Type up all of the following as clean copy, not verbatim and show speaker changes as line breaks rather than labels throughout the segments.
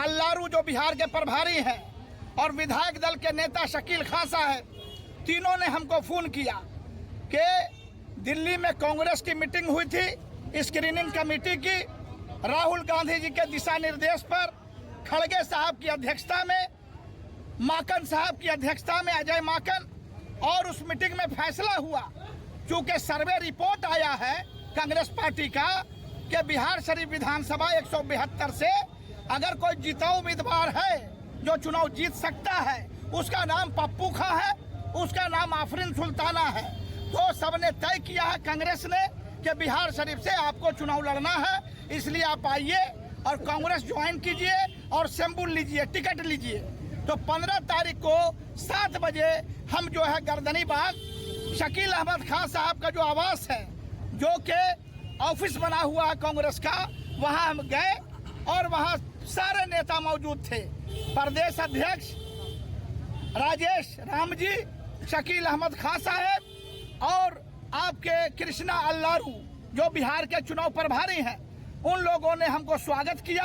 अल्लारू जो बिहार के प्रभारी हैं और विधायक दल के नेता शकील खान साहब, तीनों ने हमको फ़ोन किया कि दिल्ली में कांग्रेस की मीटिंग हुई थी, स्क्रीनिंग कमेटी की, राहुल गांधी जी के दिशा निर्देश पर, खड़गे साहब की अध्यक्षता में, माकन साहब की अध्यक्षता में, अजय माकन, और उस मीटिंग में फैसला हुआ, चूँकि सर्वे रिपोर्ट आया है कांग्रेस पार्टी का कि बिहार शरीफ विधानसभा 172 से अगर कोई जीता उम्मीदवार है जो चुनाव जीत सकता है, उसका नाम पप्पू खां है, उसका नाम आफरीन सुल्ताना है। तो सबने तय किया है कांग्रेस ने कि बिहार शरीफ से आपको चुनाव लड़ना है, इसलिए आप आइए और कांग्रेस ज्वाइन कीजिए और सिंबल लीजिए, टिकट लीजिए। तो 15 तारीख को 7 बजे हम जो है गर्दनी बाग शकील अहमद खान साहब का जो आवास है, जो कि ऑफिस बना हुआ है कांग्रेस का, वहाँ हम गए और वहाँ सारे नेता मौजूद थे। प्रदेश अध्यक्ष राजेश राम जी, शकील अहमद खान साहब और आपके कृष्णा अल्लारू जो बिहार के चुनाव प्रभारी हैं, उन लोगों ने हमको स्वागत किया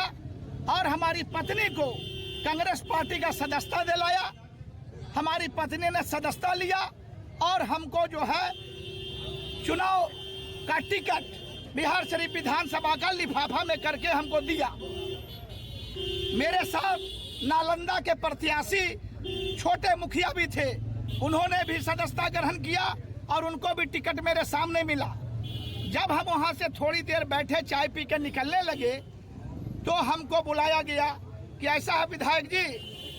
और हमारी पत्नी को कांग्रेस पार्टी का सदस्यता दिलाया। हमारी पत्नी ने सदस्यता लिया और हमको जो है चुनाव का टिकट बिहार शरीफ विधानसभा का लिफाफा में करके हमको दिया। मेरे साथ नालंदा के प्रत्याशी छोटे मुखिया भी थे, उन्होंने भी सदस्यता ग्रहण किया और उनको भी टिकट मेरे सामने मिला। जब हम वहाँ से थोड़ी देर बैठे चाय पी के निकलने लगे तो हमको बुलाया गया कि ऐसा है विधायक जी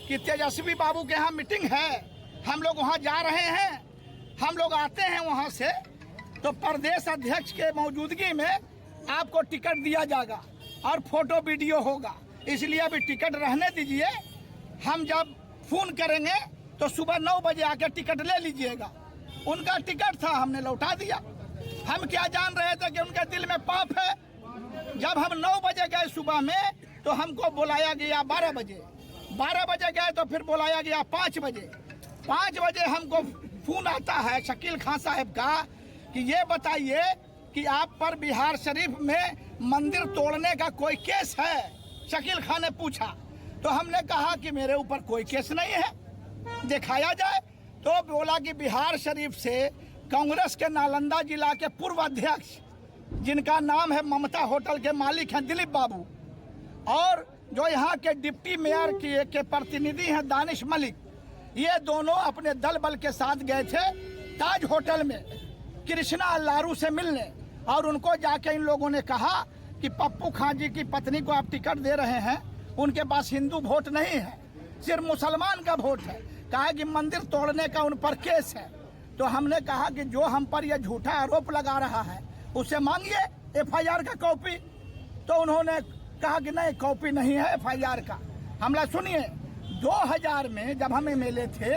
कि तेजस्वी बाबू के यहाँ मीटिंग है, हम लोग वहाँ जा रहे हैं, हम लोग आते हैं वहाँ से, तो प्रदेश अध्यक्ष के मौजूदगी में आपको टिकट दिया जाएगा और फोटो वीडियो होगा, इसलिए अभी टिकट रहने दीजिए, हम जब फ़ोन करेंगे तो सुबह 9 बजे आकर टिकट ले लीजिएगा। उनका टिकट था, हमने लौटा दिया। हम क्या जान रहे थे कि उनके दिल में पाप है। जब हम 9 बजे गए सुबह में तो हमको बुलाया गया 12 बजे, 12 बजे गए तो फिर बुलाया गया 5 बजे। 5 बजे हमको फ़ोन आता है शकील खान साहब का कि ये बताइए कि आप पर बिहार शरीफ में मंदिर तोड़ने का कोई केस है। शकील खान ने पूछा तो हमने कहा कि मेरे ऊपर कोई केस नहीं है, दिखाया जाए। तो बोला कि बिहार शरीफ से कांग्रेस के नालंदा जिला के पूर्व अध्यक्ष, जिनका नाम है ममता होटल के मालिक हैं दिलीप बाबू, और जो यहाँ के डिप्टी मेयर के प्रतिनिधि हैं दानिश मलिक, ये दोनों अपने दल बल के साथ गए थे ताज होटल में कृष्णा अल्लारू से मिलने, और उनको जाके इन लोगों ने कहा कि पप्पू खान जी की पत्नी को आप टिकट दे रहे हैं, उनके पास हिंदू वोट नहीं है, सिर्फ मुसलमान का वोट है, कहा कि मंदिर तोड़ने का उन पर केस है। तो हमने कहा कि जो हम पर यह झूठा आरोप लगा रहा है उससे मांगिए FIR का कॉपी। तो उन्होंने कहा कि नहीं, कॉपी नहीं है FIR का। हमला सुनिए, 2000 में जब हम MLA थे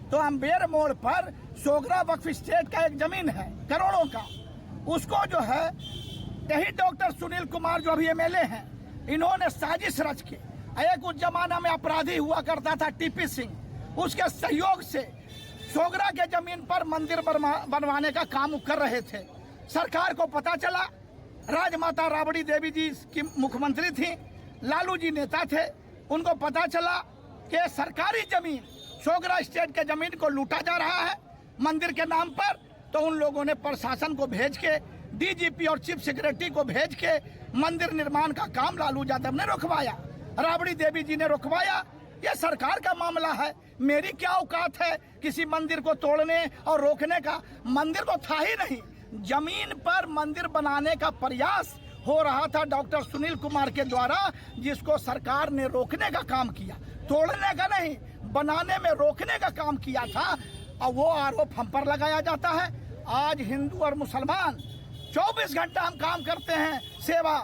तो अम्बेर मोड़ पर सोगरा वक्फ स्टेट का एक जमीन है करोड़ों का, उसको जो है यही डॉक्टर सुनील कुमार जो अभी MLA हैं, इन्होंने साजिश रच के, एक उस जमाना में अपराधी हुआ करता था TP सिंह, उसके सहयोग से सोगरा के जमीन पर मंदिर बनवाने का काम कर रहे थे। सरकार को पता चला, राजमाता राबड़ी देवी जी की मुख्यमंत्री थी, लालू जी नेता थे, उनको पता चला कि सरकारी जमीन सोगरा स्टेट के जमीन को लूटा जा रहा है मंदिर के नाम पर। तो उन लोगों ने प्रशासन को भेज के, DGP और चीफ सेक्रेटरी को भेज के मंदिर निर्माण का काम लालू यादव ने रुकवाया, राबड़ी देवी जी ने रुकवाया। यह सरकार का मामला है, मेरी क्या औकात है किसी मंदिर को तोड़ने और रोकने का। मंदिर तो था ही नहीं, जमीन पर मंदिर बनाने का प्रयास हो रहा था डॉक्टर सुनील कुमार के द्वारा, जिसको सरकार ने रोकने का काम किया, तोड़ने का नहीं, बनाने में रोकने का काम किया था, और वो आरोप हम पर लगाया जाता है। आज हिंदू और मुसलमान 24 घंटा हम काम करते हैं, सेवा,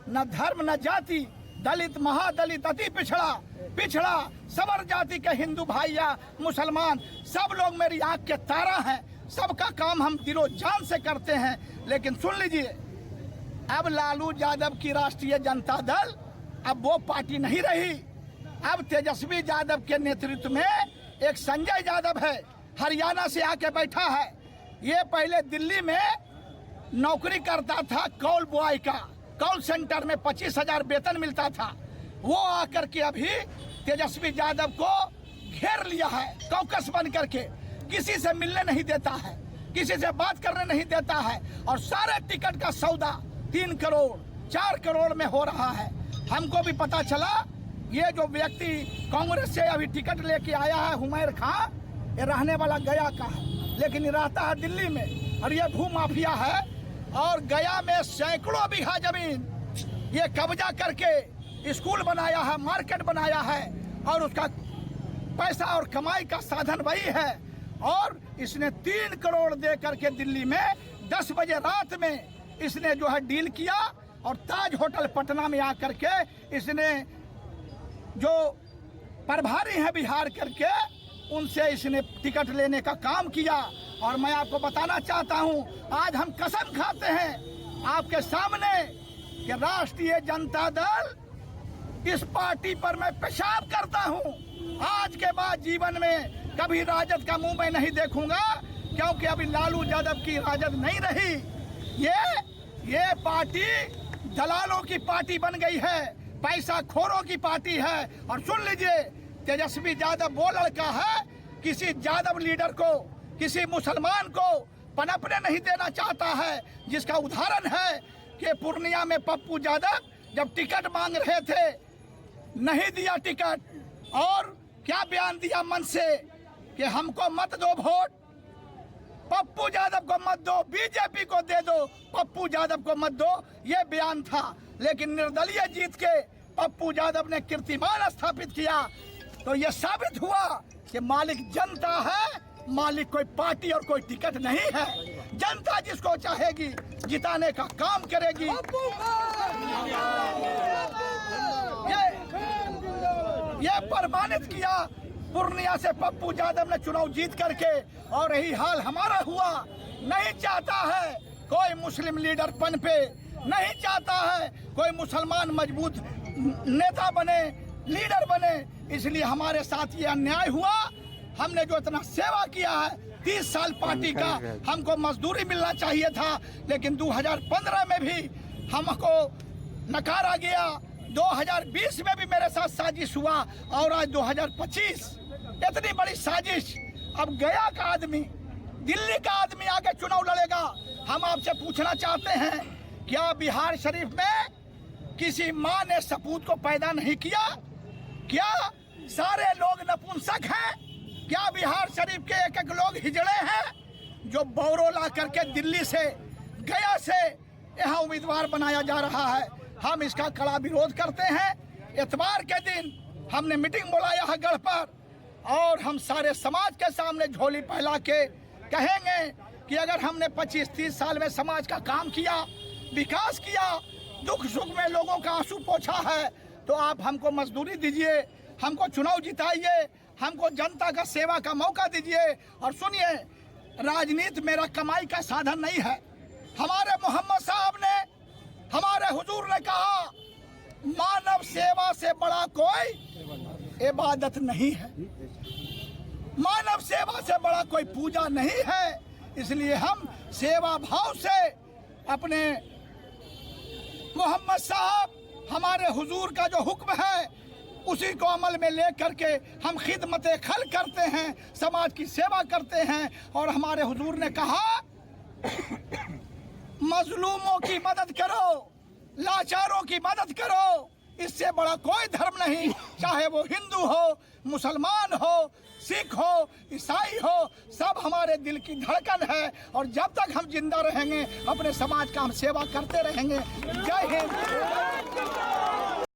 न धर्म न जाति, दलित महादलित अति पिछड़ा सबर जाति के हिंदू भाई या मुसलमान, सब लोग मेरी आंख के तारा हैं, सबका काम हम दिलो जान से करते हैं। लेकिन सुन लीजिए, अब लालू यादव की राष्ट्रीय जनता दल अब वो पार्टी नहीं रही। अब तेजस्वी यादव के नेतृत्व में एक संजय यादव है, हरियाणा से आके बैठा है। ये पहले दिल्ली में नौकरी करता था कॉल बॉय का, कॉल सेंटर में 25,000 वेतन मिलता था। वो आकर के अभी तेजस्वी यादव को घेर लिया है कॉकस बन करके। किसी से मिलने नहीं देता है, किसी से बात करने नहीं देता है, और सारे टिकट का सौदा 3 करोड़ 4 करोड़ में हो रहा है। हमको भी पता चला ये जो व्यक्ति कांग्रेस से अभी टिकट लेके आया है हुमैर खां, ये रहने वाला गया का है, लेकिन ये रहता है दिल्ली में, और ये भू माफिया है। और गया में सैकड़ों बीघा जमीन ये कब्जा करके स्कूल बनाया है, मार्केट बनाया है, और उसका पैसा और कमाई का साधन वही है। और इसने 3 करोड़ दे करके दिल्ली में 10 बजे रात में इसने जो है डील किया, और ताज होटल पटना में आकर के इसने जो प्रभारी है बिहार करके उनसे इसने टिकट लेने का काम किया। और मैं आपको बताना चाहता हूं, आज हम कसम खाते हैं आपके सामने कि राष्ट्रीय जनता दल इस पार्टी पर मैं पेशाब करता हूं। आज के बाद जीवन में कभी राजद का मुंह मैं नहीं देखूंगा, क्योंकि अभी लालू यादव की राजद नहीं रही। ये पार्टी दलालों की पार्टी बन गई है, पैसा खोरों की पार्टी है। और सुन लीजिए, तेजस्वी यादव वो लड़का है, किसी यादव लीडर को, किसी मुसलमान को पनपने नहीं देना चाहता है, जिसका उदाहरण है कि पूर्णिया में पप्पू यादव जब टिकट मांग रहे थे नहीं दिया टिकट, और क्या बयान दिया मन से कि हमको मत दो वोट, पप्पू यादव को मत दो, बीजेपी को दे दो, पप्पू यादव को मत दो, ये बयान था। लेकिन निर्दलीय जीत के पप्पू यादव ने कीर्तिमान स्थापित किया। तो ये साबित हुआ कि मालिक जनता है, मालिक कोई पार्टी और कोई टिकट नहीं है। जनता जिसको चाहेगी जिताने का काम करेगी। ये प्रमाणित किया पूर्णिया से पप्पू यादव ने चुनाव जीत करके, और यही हाल हमारा हुआ। नहीं चाहता है कोई मुस्लिम लीडर पनपे, नहीं चाहता है कोई मुसलमान मजबूत नेता बने, लीडर बने, इसलिए हमारे साथ ये अन्याय हुआ। हमने जो इतना सेवा किया है 30 साल पार्टी का, हमको मजदूरी मिलना चाहिए था, लेकिन 2015 में भी हमको नकारा गया। 2020 में भी मेरे साथ साजिश हुआ, और आज 2025 इतनी बड़ी साजिश। अब गया का आदमी, दिल्ली का आदमी आके चुनाव लड़ेगा। हम आपसे पूछना चाहते हैं, क्या बिहार शरीफ में किसी माँ ने सपूत को पैदा नहीं किया? क्या सारे लोग नपुंसक हैं? क्या बिहार शरीफ के एक एक लोग हिजड़े हैं? जो बोरो ला करके दिल्ली से, गया से यहाँ उम्मीदवार बनाया जा रहा है, हम इसका कड़ा विरोध करते हैं। इतवार के दिन हमने मीटिंग बुलाया है गढ़ पर, और हम सारे समाज के सामने झोली फैला के कहेंगे कि अगर हमने 25-30 साल में समाज का काम किया, विकास किया, दुख सुख में लोगों का आंसू पोंछा है, तो आप हमको मजदूरी दीजिए, हमको चुनाव जिताइए, हमको जनता का सेवा का मौका दीजिए। और सुनिए, राजनीति मेरा कमाई का साधन नहीं है। हमारे मोहम्मद साहब ने, हमारे हुजूर ने कहा, मानव सेवा से बड़ा कोई इबादत नहीं है, मानव सेवा से बड़ा कोई पूजा नहीं है। इसलिए हम सेवा भाव से अपने मोहम्मद साहब, हमारे हुजूर का जो हुक्म है, उसी को अमल में ले करके हम खिदमत खल करते हैं, समाज की सेवा करते हैं। और हमारे हुजूर ने कहा, मजलूमों की मदद करो, लाचारों की मदद करो, इससे बड़ा कोई धर्म नहीं, चाहे वो हिंदू हो, मुसलमान हो, सिख हो, ईसाई हो, सब हमारे दिल की धड़कन है। और जब तक हम जिंदा रहेंगे अपने समाज का हम सेवा करते रहेंगे। जय हिंद।